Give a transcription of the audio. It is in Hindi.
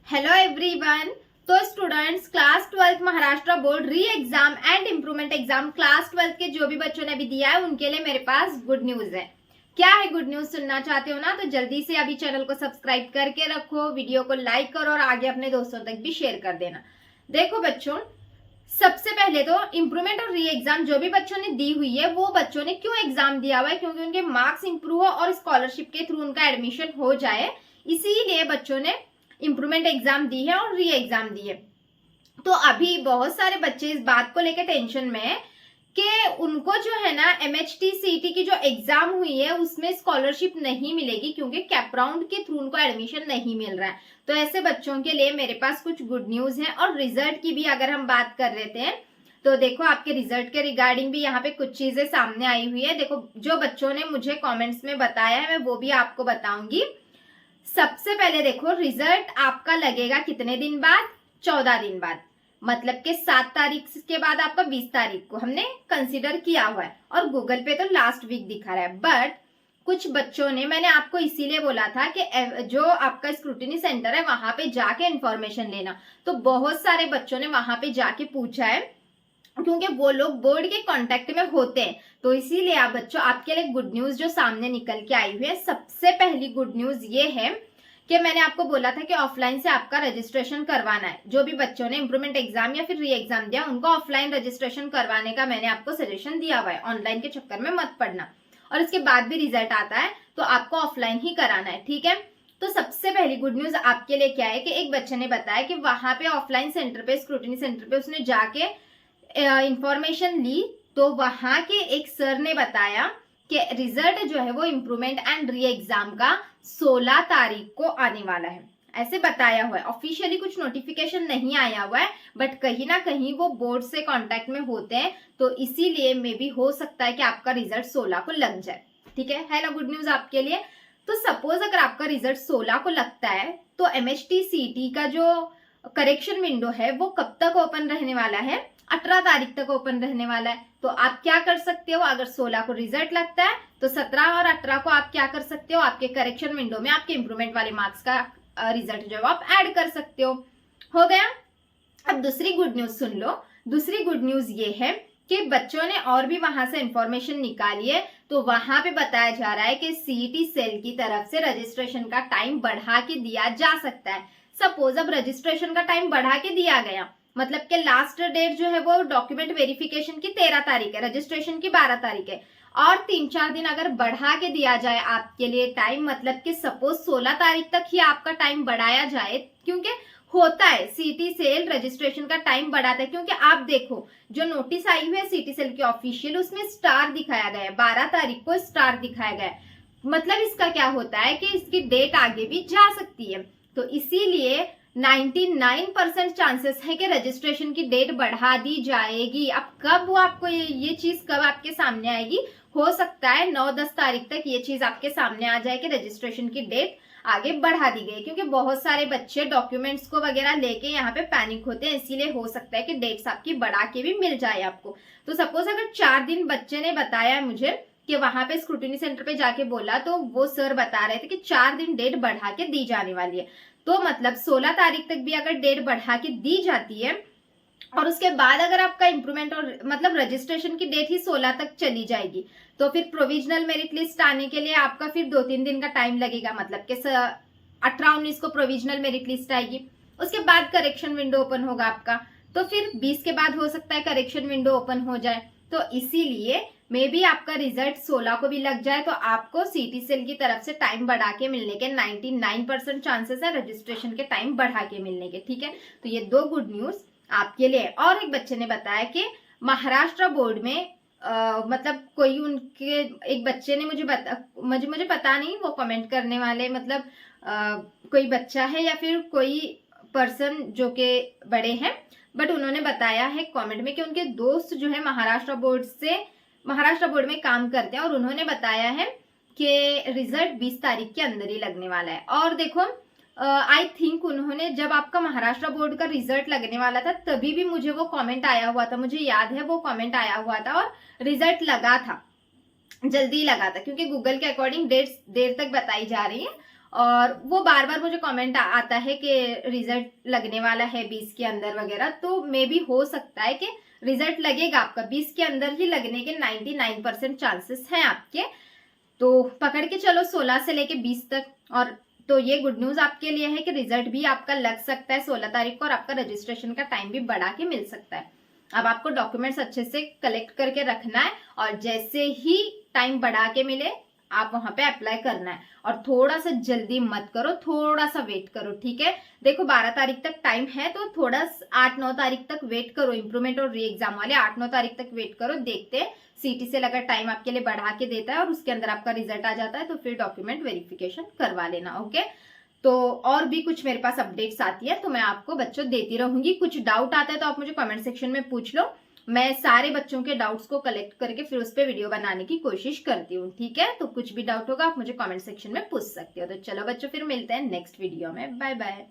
Hello everyone. तो students, class 12 Maharashtra board re exam and improvement exam class 12 के जो भी बच्चों ने अभी दिया है उनके लिए मेरे पास गुड न्यूज है। क्या है गुड न्यूज? सुनना चाहते हो ना, तो जल्दी से अभी चैनल को सब्सक्राइब करके रखो, वीडियो को लाइक करो और आगे अपने दोस्तों तक भी शेयर कर देना। देखो बच्चों, सबसे पहले तो इम्प्रूवमेंट और री एग्जाम जो भी बच्चों ने दी हुई है वो बच्चों ने क्यों एग्जाम दिया हुआ है? क्योंकि उनके मार्क्स इंप्रूव हो और स्कॉलरशिप के थ्रू उनका एडमिशन हो जाए, इसीलिए बच्चों ने इम्प्रूवमेंट एग्जाम दी है और री एग्जाम दी है। तो अभी बहुत सारे बच्चे इस बात को लेकर टेंशन में है कि उनको जो है ना MHT CET की जो एग्जाम हुई है उसमें स्कॉलरशिप नहीं मिलेगी क्योंकि कैप राउंड के थ्रू उनको एडमिशन नहीं मिल रहा है। तो ऐसे बच्चों के लिए मेरे पास कुछ गुड न्यूज है। और रिजल्ट की भी अगर हम बात कर रहे थे तो देखो, आपके रिजल्ट के रिगार्डिंग भी यहाँ पे कुछ चीजें सामने आई हुई है। देखो, जो बच्चों ने मुझे कॉमेंट्स में बताया है मैं वो भी आपको बताऊंगी। सबसे पहले देखो, रिजल्ट आपका लगेगा कितने दिन बाद? 14 दिन बाद, मतलब कि 7 तारीख के बाद आपका 20 तारीख को हमने कंसीडर किया हुआ है। और गूगल पे तो लास्ट वीक दिखा रहा है। बट कुछ बच्चों ने, मैंने आपको इसीलिए बोला था कि जो आपका स्क्रूटिनी सेंटर है वहां पे जाके इंफॉर्मेशन लेना। तो बहुत सारे बच्चों ने वहां पे जाके पूछा है क्योंकि वो लोग बोर्ड के कांटेक्ट में होते हैं। तो इसीलिए आप बच्चों, आपके लिए गुड न्यूज जो सामने निकल के आई हुई है। सबसे पहली गुड न्यूज ये है कि मैंने आपको बोला था कि ऑफलाइन से आपका रजिस्ट्रेशन करवाना है। जो भी बच्चों ने इम्प्रूवमेंट एग्जाम या फिर री एग्जाम दिया उनको ऑफलाइन रजिस्ट्रेशन करवाने का मैंने आपको सजेशन दिया हुआ है। ऑनलाइन के चक्कर में मत पड़ना। और इसके बाद भी रिजल्ट आता है तो आपको ऑफलाइन ही कराना है, ठीक है। तो सबसे पहली गुड न्यूज आपके लिए क्या है कि एक बच्चे ने बताया कि वहां पे ऑफलाइन सेंटर पे, स्क्रूटिनी सेंटर पे उसने जाके इंफॉर्मेशन ली तो वहां के एक सर ने बताया कि रिजल्ट जो है वो इम्प्रूवमेंट एंड री एग्जाम का 16 तारीख को आने वाला है, ऐसे बताया हुआ है। ऑफिशियली कुछ नोटिफिकेशन नहीं आया हुआ है, बट कहीं ना कहीं वो बोर्ड से कांटेक्ट में होते हैं, तो इसीलिए मे भी हो सकता है कि आपका रिजल्ट 16 को लग जाए, ठीक है ना गुड न्यूज आपके लिए। तो सपोज अगर आपका रिजल्ट 16 को लगता है तो MHT CET का जो करेक्शन विंडो है वो कब तक ओपन रहने वाला है? 18 तारीख तक ओपन रहने वाला है। तो आप क्या कर सकते हो, अगर 16 को रिजल्ट लगता है तो 17 और 18 को आप क्या कर सकते हो, आपके करेक्शन विंडो में आपके इंप्रूवमेंट वाले मार्क्स का रिजल्ट जो है आप ऐड कर सकते हो गया। अब दूसरी गुड न्यूज सुन लो। दूसरी गुड न्यूज ये है कि बच्चों ने और भी वहां से इंफॉर्मेशन निकाली है। तो वहां पे बताया जा रहा है कि CET सेल की तरफ से रजिस्ट्रेशन का टाइम बढ़ा के दिया जा सकता है। सपोज अब रजिस्ट्रेशन का टाइम बढ़ा के दिया गया, मतलब कि लास्ट डेट जो है वो डॉक्यूमेंट वेरिफिकेशन की 13 तारीख है, रजिस्ट्रेशन की 12 तारीख है, और 3-4 दिन अगर बढ़ा के दिया जाए आपके लिए टाइम, मतलब कि सपोज 16 तारीख तक ही आपका टाइम बढ़ाया जाए, क्योंकि होता है CET सेल रजिस्ट्रेशन का टाइम बढ़ाता है। क्योंकि आप देखो, जो नोटिस आई हुई है CET सेल की ऑफिशियल, उसमें स्टार दिखाया गया है, 12 तारीख को स्टार दिखाया गया है। मतलब इसका क्या होता है कि इसकी डेट आगे भी जा सकती है। तो इसीलिए 99% चांसेस है कि रजिस्ट्रेशन की डेट बढ़ा दी जाएगी। अब कब वो आपको ये चीज कब आपके सामने आएगी, हो सकता है 9-10 तारीख तक ये चीज आपके सामने आ जाए कि रजिस्ट्रेशन की डेट आगे बढ़ा दी गई। क्योंकि बहुत सारे बच्चे डॉक्यूमेंट्स को वगैरह लेके यहाँ पे पैनिक होते हैं, इसीलिए हो सकता है कि डेट्स आपकी बढ़ा के भी मिल जाए आपको। तो सपोज अगर 4 दिन बच्चे ने बताया मुझे कि वहां पे स्क्रूटिनी सेंटर पे जाके बोला, तो वो सर बता रहे थे कि 4 दिन डेट बढ़ा के दी जाने वाली है। तो मतलब 16 तारीख तक भी अगर डेट बढ़ा के दी जाती है और उसके बाद अगर आपका इंप्रूवमेंट और मतलब रजिस्ट्रेशन की डेट ही 16 तक चली जाएगी, तो फिर प्रोविजनल मेरिट लिस्ट आने के लिए आपका फिर 2-3 दिन का टाइम लगेगा। मतलब कि 18-19 को प्रोविजनल मेरिट लिस्ट आएगी, उसके बाद करेक्शन विंडो ओपन होगा आपका, तो फिर 20 के बाद हो सकता है करेक्शन विंडो ओपन हो जाए। तो इसीलिए मे बी आपका रिजल्ट 16 को भी लग जाए तो आपको CET सेल की तरफ से टाइम बढ़ा के मिलने के 99% चांसेस है रजिस्ट्रेशन के टाइम बढ़ा के मिलने के, ठीक है। तो ये 2 गुड न्यूज आपके लिए। और एक बच्चे ने बताया कि महाराष्ट्र बोर्ड में मतलब कोई उनके एक बच्चे ने मुझे पता नहीं, वो कमेंट करने वाले मतलब कोई बच्चा है या फिर कोई पर्सन जो के बड़े हैं, बट उन्होंने बताया है कमेंट में कि उनके दोस्त जो है महाराष्ट्र बोर्ड में काम करते हैं और उन्होंने बताया है कि रिजल्ट 20 तारीख के अंदर ही लगने वाला है। और देखो, आई थिंक उन्होंने, जब आपका महाराष्ट्र बोर्ड का रिजल्ट लगने वाला था तभी भी मुझे वो कमेंट आया हुआ था, मुझे याद है वो कमेंट आया हुआ था और रिजल्ट लगा था, जल्दी लगा था, क्योंकि गूगल के अकॉर्डिंग डेट्स देर तक बताई जा रही है और वो बार बार मुझे कमेंट आता है कि रिजल्ट लगने वाला है 20 के अंदर वगैरह, तो मे भी हो सकता है कि रिजल्ट लगेगा आपका 20 के अंदर ही लगने के 99% चांसेस हैं आपके। तो पकड़ के चलो 16 से लेके 20 तक। और तो ये गुड न्यूज आपके लिए है कि रिजल्ट भी आपका लग सकता है 16 तारीख को, और आपका रजिस्ट्रेशन का टाइम भी बढ़ा के मिल सकता है। अब आपको डॉक्यूमेंट्स अच्छे से कलेक्ट करके रखना है, और जैसे ही टाइम बढ़ा के मिले आप वहां पे अप्लाई करना है। और थोड़ा सा जल्दी मत करो, थोड़ा सा वेट करो, ठीक है। देखो 12 तारीख तक टाइम है, तो थोड़ा 8-9 तारीख तक वेट करो। इंप्रूवमेंट और री एग्जाम वाले 8-9 तारीख तक वेट करो, देखते हैं सीटी से अगर टाइम आपके लिए बढ़ा के देता है और उसके अंदर आपका रिजल्ट आ जाता है तो फिर डॉक्यूमेंट वेरिफिकेशन करवा लेना, ओके। तो और भी कुछ मेरे पास अपडेट्स आती है तो मैं आपको बच्चों देती रहूंगी। कुछ डाउट आता है तो आप मुझे कमेंट सेक्शन में पूछ लो, मैं सारे बच्चों के डाउट्स को कलेक्ट करके फिर उस पर वीडियो बनाने की कोशिश करती हूँ, ठीक है। तो कुछ भी डाउट होगा आप मुझे कमेंट सेक्शन में पूछ सकते हो। तो चलो बच्चों, फिर मिलते हैं नेक्स्ट वीडियो में। Bye bye.